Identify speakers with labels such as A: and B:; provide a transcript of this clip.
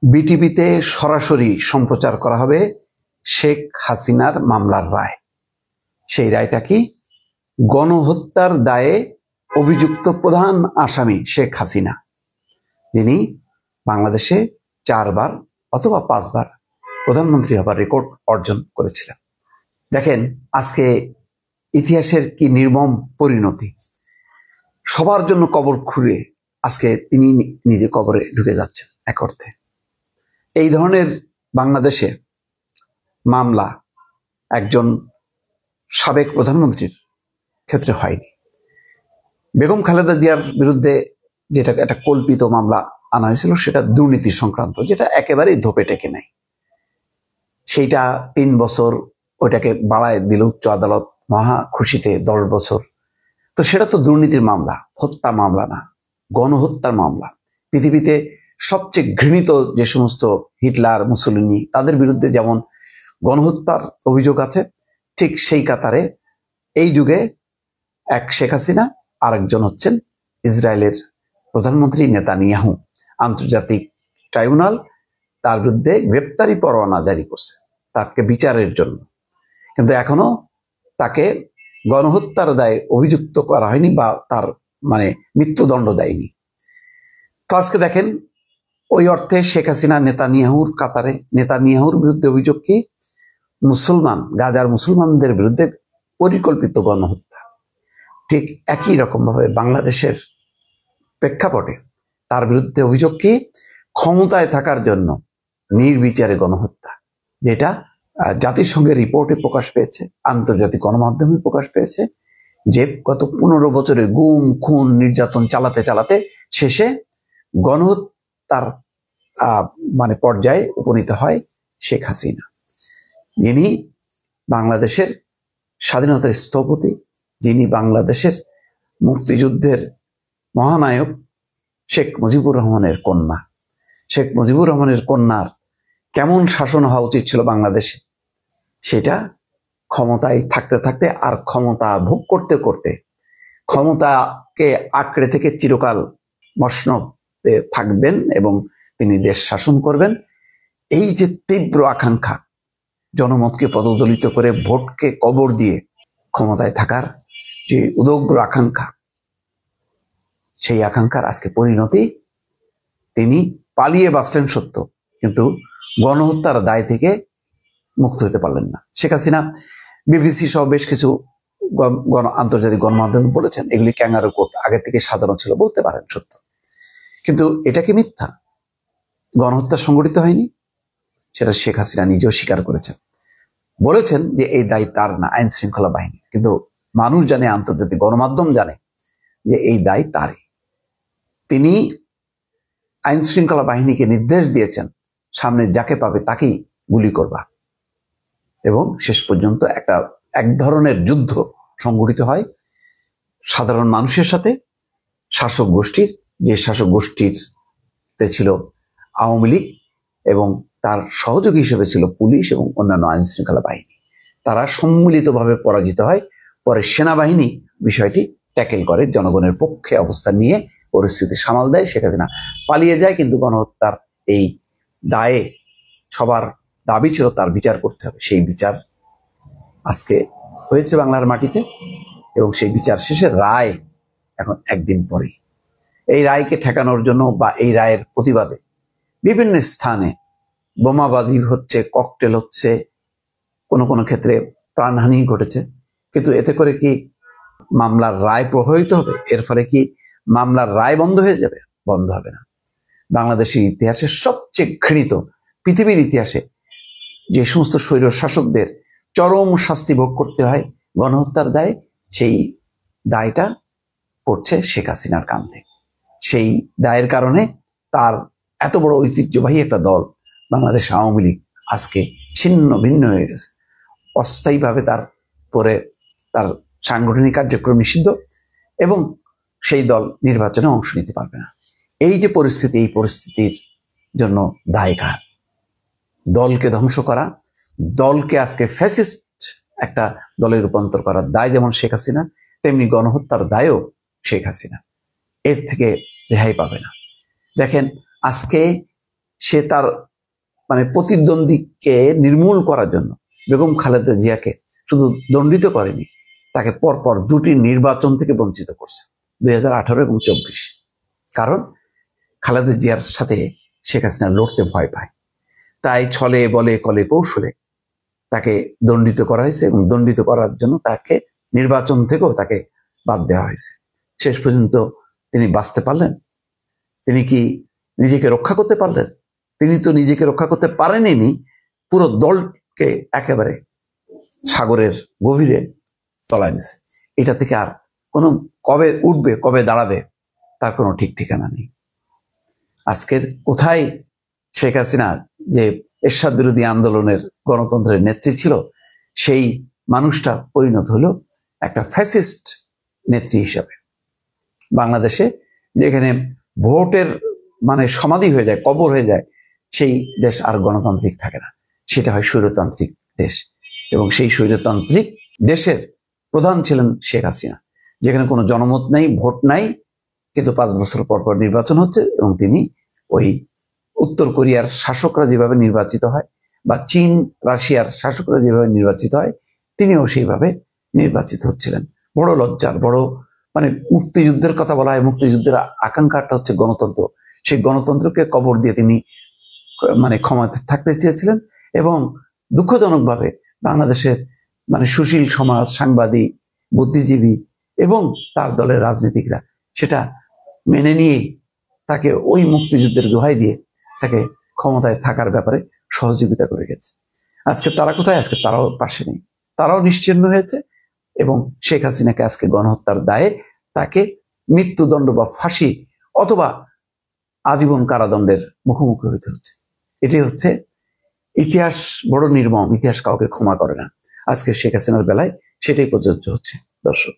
A: বিটিভিতে সরাসরি সম্প্রচার করা হবে শেখ হাসিনার মামলার রায়। সেই রায়টা কি? গণহত্যার দায়ে অভিযুক্ত প্রধান আসামি শেখ হাসিনা, যিনি বাংলাদেশে 4 বার অথবা 5 বার প্রধানমন্ত্রী হবার রেকর্ড অর্জন করেছিলেন। দেখেন আজকে ইতিহাসের কি নির্মম পরিণতি। সবার জন্য কবর খুঁড়ে আজকে তিনি নিজে কবরে ঢুকে যাচ্ছেন। এক অর্থে এই ধরনের বাংলাদেশে মামলা একজন সাবেক প্রধানমন্ত্রীর ক্ষেত্রে হয়নি। বেগম খালেদা জিয়ার বিরুদ্ধে যেটা একটা কল্পিত মামলা আনা হয়েছিল, সেটা দুর্নীতি সংক্রান্ত, যেটা একেবারেই ধোপে টেকে নাই। সেইটা 3 বছর ওইটাকে বাড়ায় দিল উচ্চ আদালত মহা খুশিতে 10 বছর। তো সেটা তো দুর্নীতির মামলা, হত্যা মামলা না, গণহত্যার মামলা। পৃথিবীতে সবচেয়ে ঘৃণিত যে সমস্ত হিটলার, মুসলিনি, তাদের বিরুদ্ধে যেমন গণহত্যার অভিযোগ আছে, ঠিক সেই কাতারে এই যুগে এক শেখ হাসিনা, আরেকজন হচ্ছেন ইসরায়েলের প্রধানমন্ত্রী নেতানিয়াহু। আন্তর্জাতিক ট্রাইব্যুনাল তার বিরুদ্ধে গ্রেপ্তারি পরোয়ানা জারি করছে তাকে বিচারের জন্য, কিন্তু এখনো তাকে গণহত্যার দায়ে অভিযুক্ত করা হয়নি বা তার মৃত্যুদণ্ড দেয়নি। তো আজকে দেখেন ওই অর্থে শেখ হাসিনা নেতানিয়াহুর কাতারে। নেতানিয়াহুর বিরুদ্ধে অভিযোগ কি? গাজার মুসলমানদের বিরুদ্ধে পরিকল্পিত গণহত্যা। ঠিক একই রকম ভাবে বাংলাদেশের প্রেক্ষাপটে তার বিরুদ্ধে অভিযোগ কি? ক্ষমতায় থাকার জন্য নির্বিচারে গণহত্যা, যেটা জাতিসংঘের রিপোর্টে প্রকাশ পেয়েছে, আন্তর্জাতিক গণমাধ্যমে প্রকাশ পেয়েছে, যে গত 15 বছরে গুম, খুন, নির্যাতন চালাতে চালাতে শেষে গণহত্যার পর্যায়ে উপনীত হয় শেখ হাসিনা, যিনি বাংলাদেশের স্বাধীনতার স্থপতি, যিনি বাংলাদেশের মুক্তিযুদ্ধের মহানায়ক শেখ মুজিবুর রহমানের কন্যা। শেখ মুজিবুর রহমানের কন্যার কেমন শাসন হওয়া উচিত ছিল বাংলাদেশে, সেটা ক্ষমতায় থাকতে থাকতে আর ক্ষমতা ভোগ করতে করতে, ক্ষমতাকে আঁকড়ে থেকে চিরকাল মসনদে থাকবেন এবং তিনি দেশ শাসন করবেন। এই যে তীব্র আকাঙ্ক্ষা, জনমতকে পদদলিত করে ভোটকে কবর দিয়ে ক্ষমতায় থাকার যে উদগ্র আকাঙ্ক্ষা, সেই আকাঙ্ক্ষার আজকে পরিণতি, তিনি পালিয়ে বাঁচলেন সত্য, কিন্তু গণহত্যার দায় থেকে মুক্ত হতে পারলেন না। শেখ হাসিনা বিবিসি সহ বেশ কিছু আন্তর্জাতিক গণমাধ্যমে বলেছেন এগুলি ক্যাঙ্গারু কোর্ট, আগে থেকে সাজানো ছিল, বলতে পারেন সত্য, কিন্তু এটা কি মিথ্যা? গণহত্যা সংগঠিত হয়নি, সেটা শেখ হাসিনা নিজেও স্বীকার করেছেন। বলেছেন যে এই দায় তার না, আইন শৃঙ্খলা বাহিনী, কিন্তু মানুষ জানে, আন্তর্জাতিক গণমাধ্যম জানে যে এই দায় তারই। তিনি আইন শৃঙ্খলা বাহিনীকে নির্দেশ দিয়েছেন সামনে যাকে পাবে তাকেই গুলি করবা, এবং শেষ পর্যন্ত এক ধরনের যুদ্ধ সংঘটিত হয় সাধারণ মানুষের সাথে শাসক গোষ্ঠীর, যে শাসক গোষ্ঠীতে ছিল আওয়ামী লীগ এবং তার সহযোগী হিসেবে ছিল পুলিশ এবং অন্যান্য আইন শৃঙ্খলা বাহিনী। তারা সম্মিলিতভাবে পরাজিত হয়। পরে সেনাবাহিনী বিষয়টি ট্যাকেল করে, জনগণের পক্ষে অবস্থান নিয়ে পরিস্থিতি সামাল দেয়। শেখ হাসিনা পালিয়ে যায়, কিন্তু গণহত্যার এই দায়ে সবার দাবি ছিল তার বিচার করতে হবে। সেই বিচার আজকে হয়েছে বাংলার মাটিতে, এবং সেই বিচার শেষে রায় এখন একদিন পরেই। এই রায়কে ঠেকানোর জন্য বা এই রায়ের প্রতিবাদে বিভিন্ন স্থানে বোমাবাজি হচ্ছে, ককটেল হচ্ছে, কোনো কোনো ক্ষেত্রে প্রাণহানি ঘটেছে। কিন্তু এতে করে কি মামলার রায় প্রভাবিত হবে? এর ফলে কি মামলার রায় বন্ধ হয়ে যাবে? বন্ধ হবে না। বাংলাদেশের ইতিহাসে সবচেয়ে ঘৃণিত, পৃথিবীর ইতিহাসে যে সমস্ত স্বৈর শাসকদের চরম শাস্তি ভোগ করতে হয় গণহত্যার দায়ে, সেই দায়টা পড়ছে শেখ হাসিনার কাঁধে। সেই দায়ের কারণে তার এত বড় ঐতিহ্যবাহী একটা দল বাংলাদেশ আওয়ামী লীগ আজকে ছিন্ন ভিন্ন হয়ে গেছে। অস্থায়ীভাবে তার সাংগঠনিক কার্যক্রম নিষিদ্ধ, এবং সেই দল নির্বাচনে অংশ নিতে পারবে না। এই যে পরিস্থিতি, এই পরিস্থিতির জন্য দায় কার? দলকে ধ্বংস করা, দলকে আজকে ফ্যাসিস্ট একটা দলে রূপান্তর করার দায় যেমন শেখ হাসিনা, তেমনি গণহত্যার দায়ও শেখ হাসিনা। এর থেকে রেহাই পাবে না। দেখেন আজকে সে তার মানে প্রতিদ্বন্দ্বীকে নির্মূল করার জন্য বেগম খালেদা জিয়াকে শুধু দণ্ডিত করেনি, তাকে পরপর 2টি নির্বাচন থেকে বঞ্চিত করছে, 2018 এবং 24। কারণ খালেদা জিয়ার সাথে শেখ হাসিনা লড়তে ভয় পায়, তাই ছলে বলে কলে কৌশলে তাকে দণ্ডিত করা হয়েছে এবং দণ্ডিত করার জন্য তাকে নির্বাচন থেকেও তাকে বাদ দেওয়া হয়েছে। শেষ পর্যন্ত তিনি বাঁচতে পারলেন? তিনি কি নিজেকে রক্ষা করতে পারলেন? তিনি তো নিজেকে রক্ষা করতে পারেননি, পুরো দলকে একেবারে সাগরের গভীরে তলায় দিছে। এটা থেকে আর কোনো কবে উঠবে কবে দাঁড়াবে তার কোনো ঠিক ঠিকানা নেই। আজকের কোথায় শেখ হাসিনা যে এরশাদ বিরোধী আন্দোলনের গণতন্ত্রের নেত্রী ছিল, সেই মানুষটা পরিণত হলো একটা ফ্যাসিস্ট নেত্রী হিসাবে। বাংলাদেশে যেখানে ভোটের মানে সমাধি হয়ে যায়, কবর হয়ে যায়, সেই দেশ আর গণতান্ত্রিক থাকে না, সেটা হয় স্বৈরতান্ত্রিক দেশ। এবং সেই স্বৈরতান্ত্রিক দেশের প্রধান ছিলেন শেখ হাসিনা, যেখানে কোনো জনমত নাই, ভোট নাই, কিন্তু 5 বছর পর পর নির্বাচন হচ্ছে এবং তিনি ওই উত্তর কোরিয়ার শাসকরা যেভাবে নির্বাচিত হয় বা চীন রাশিয়ার শাসকরা যেভাবে নির্বাচিত হয়, তিনিও সেইভাবে নির্বাচিত হচ্ছিলেন। বড় লজ্জার, বড় মানে মুক্তিযুদ্ধের কথা বলা হয়, মুক্তিযুদ্ধের আকাঙ্ক্ষাটা হচ্ছে গণতন্ত্র। সেই গণতন্ত্রকে কবর দিয়ে তিনি মানে ক্ষমতা থাকতে চেয়েছিলেন এবং দুঃখজনকভাবে বাংলাদেশের মানে সুশীল সমাজ, সাংবাদিক, বুদ্ধিজীবী এবং তার দলের রাজনীতিকরা সেটা মেনে নিয়েই তাকে ওই মুক্তিযুদ্ধের দোহাই দিয়ে তাকে ক্ষমতায় থাকার ব্যাপারে সহযোগিতা করে গেছে। আজকে তারা কোথায়? আজকে তারাও পাশে নেই, তারাও নিশ্চিহ্ন হয়েছে এবং শেখ হাসিনাকে আজকে গণহত্যার দায়ে তাকে মৃত্যুদণ্ড বা ফাঁসি অথবা আজীবন কারাদণ্ডের মুখোমুখি হতে হচ্ছে। এটি হচ্ছে ইতিহাস, বড় নির্মম। ইতিহাস কাউকে ক্ষমা করে না। আজকে শেখ হাসিনার বেলায় সেটাই প্রযোজ্য হচ্ছে। দর্শক।